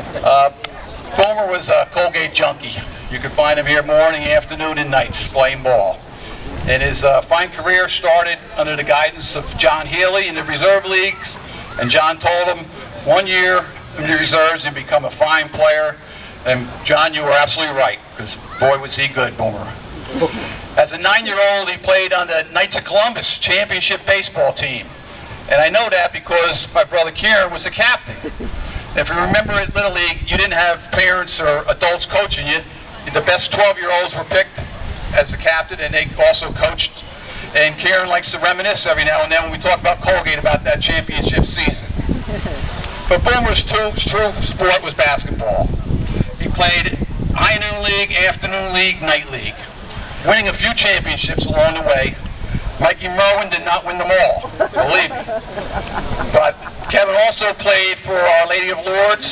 Boomer was a Colgate junkie. You could find him here morning, afternoon, and nights playing ball. And his fine career started under the guidance of John Healy in the reserve leagues. And John told him 1 year in the reserves and become a fine player. And John, you were absolutely right, because boy was he good, Boomer. As a 9-year-old, he played on the Knights of Columbus championship baseball team. And I know that because my brother Kieran was the captain. If you remember at Little League, you didn't have parents or adults coaching you. The best 12-year-olds were picked as the captain, and they also coached. And Kieran likes to reminisce every now and then when we talk about Colgate about that championship season. But Boomer's true sport was basketball. He played high noon league, afternoon league, night league, winning a few championships along the way. Mikey Merwin did not win them all, believe me. But Kevin also played for Our Lady of Lourdes,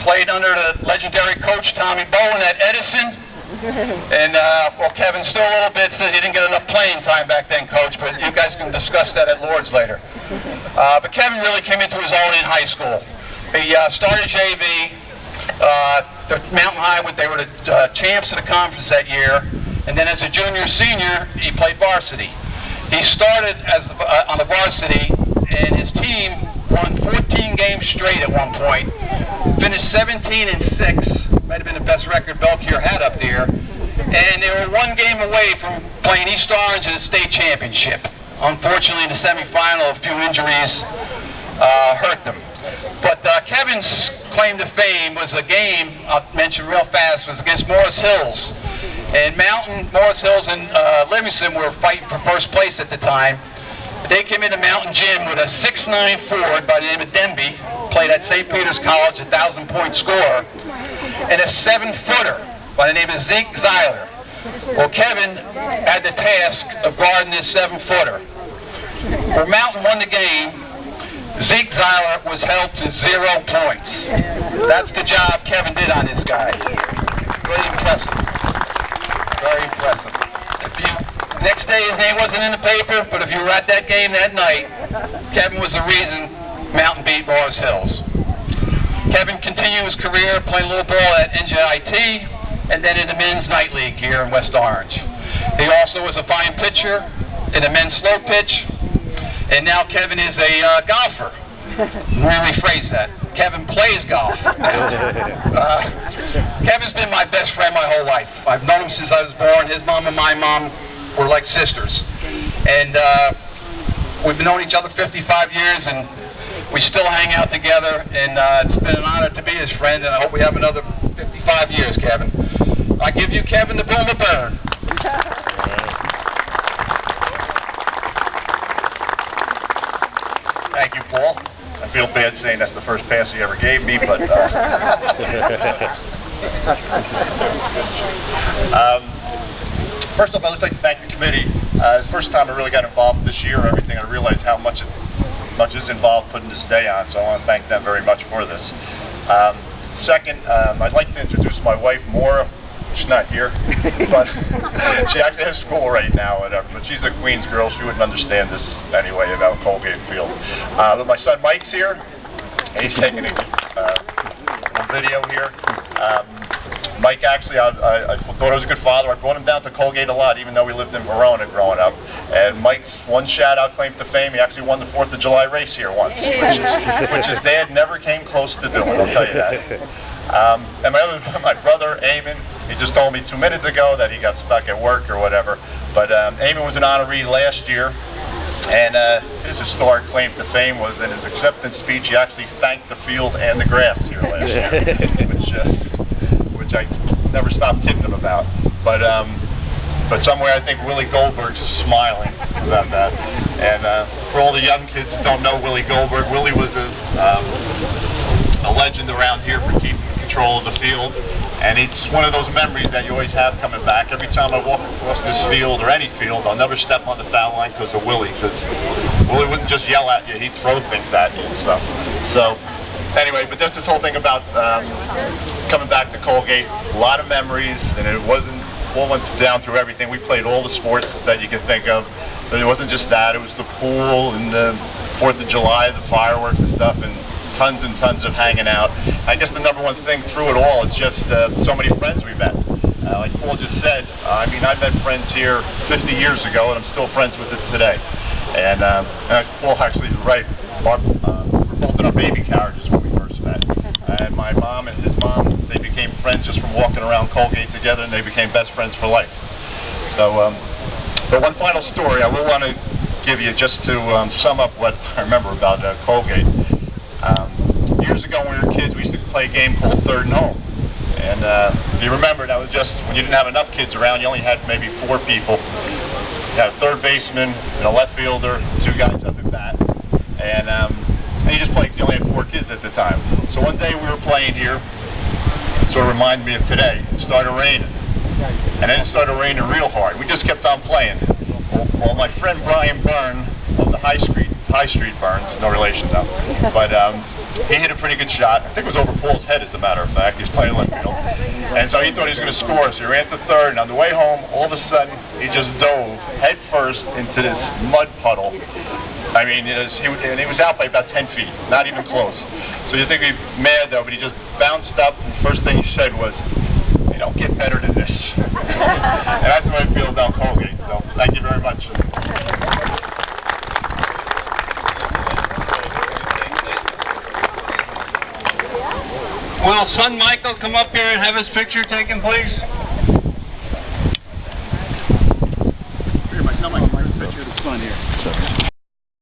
played under the legendary coach Tommy Bowen at Edison. And, well, Kevin's still a little bit, he didn't get enough playing time back then, Coach, but you guys can discuss that at Lourdes later. But Kevin really came into his own in high school. He started JV, the Mountain High, they were the champs of the conference that year. And then as a junior, senior, he played varsity. He started as on the varsity, and his team won 14 games straight at one point, finished 17-6, might have been the best record Belkier had up there, and they were 1 game away from playing East Orange in the state championship. Unfortunately, the semifinal, a few injuries hurt them. But Kevin's claim to fame was a game, I'll mention real fast, was against Morris Hills. And Morris Hills and Livingston were fighting for first place at the time. They came into Mountain Gym with a 6'9" forward by the name of Denby, played at St. Peter's College, 1,000-point scorer, and a 7-footer by the name of Zeke Zeiler. Well, Kevin had the task of guarding this 7-footer. When Mountain won the game, Zeke Zeiler was held to 0 points. That's the job Kevin did on this guy. Really impressive. Very impressive. Next day his name wasn't in the paper, but if you were at that game that night, Kevin was the reason Mountain beat Morris Hills. Kevin continued his career playing little ball at NJIT and then in the men's night league here in West Orange. He also was a fine pitcher in the men's slow pitch, and now Kevin is a golfer. Let me rephrase that. Kevin plays golf. Kevin's been my best friend my whole life. I've known him since I was born. His mom and my mom were like sisters. And we've known each other 55 years, and we still hang out together. And it's been an honor to be his friend, and I hope we have another 55 years, Kevin. I give you Kevin the Boomer Burn. Thank you, Paul. I feel bad saying that's the first pass he ever gave me, but first off, I'd like to thank the committee. It's the first time I really got involved this year. Everything, I realized how much is involved putting this day on, so I want to thank them very much for this. Second, I'd like to introduce my wife, Maura. She's not here, but she actually has school right now, whatever. But she's a Queens girl. She wouldn't understand this anyway about Colgate Field. But my son Mike's here. He's taking a video here. Mike, actually, I thought I was a good father. I brought him down to Colgate a lot, even though we lived in Verona growing up. And Mike's one shout-out claim to fame, he actually won the 4th of July race here once, which his dad never came close to doing, I'll tell you that. And my brother, Eamon, he just told me 2 minutes ago that he got stuck at work or whatever. But Eamon was an honoree last year, and his historic claim to fame was in his acceptance speech, he actually thanked the field and the grass here last year, which I never stopped kidding him about. But somewhere I think Willie Goldberg's smiling about that. And for all the young kids who don't know Willie Goldberg, Willie was a legend around here for keeping control of the field, and it's one of those memories that you always have coming back. Every time I walk across this field or any field, I'll never step on the foul line because of Willie, because Willie wouldn't just yell at you, he'd throw things at you and stuff. So anyway, but that's this whole thing about coming back to Colgate. A lot of memories, and it wasn't all went down through everything. We played all the sports that you can think of, but it wasn't just that. It was the pool and the 4th of July, the fireworks and stuff, and tons and tons of hanging out. I guess the number one thing through it all is just so many friends we met. Like Paul just said, I mean, I met friends here 50 years ago, and I'm still friends with it today. And Paul actually is right. We're both in our baby carriages when we first met. And my mom and his mom, they became friends just from walking around Colgate together, and they became best friends for life. So, but one final story I will want to give you just to sum up what I remember about Colgate. Years ago when we were kids, we used to play a game called Third and Home. And if you remember, that was just when you didn't have enough kids around, you only had maybe 4 people. You had a third baseman, and a left fielder, 2 guys up at bat. And you just played, you only had 4 kids at the time. So one day we were playing here, sort of reminded me of today. It started raining. And then it started raining real hard. We just kept on playing. Well, my friend Brian Byrne of the High Street Burns, no relation though, but he hit a pretty good shot. I think it was over Paul's head, as a matter of fact. He's playing left field. And so he thought he was going to score, so he ran to third, and on the way home, all of a sudden, he just dove head first into this mud puddle. I mean, he was out by about 10 feet, not even close. So you think he'd be mad though, but he just bounced up, and the first thing he said was, you know, get better than this. And that's the way I feel about Colgate. So thank you very much. Will son Michael come up here and have his picture taken, please? Here, my son Michael, picture of the son here.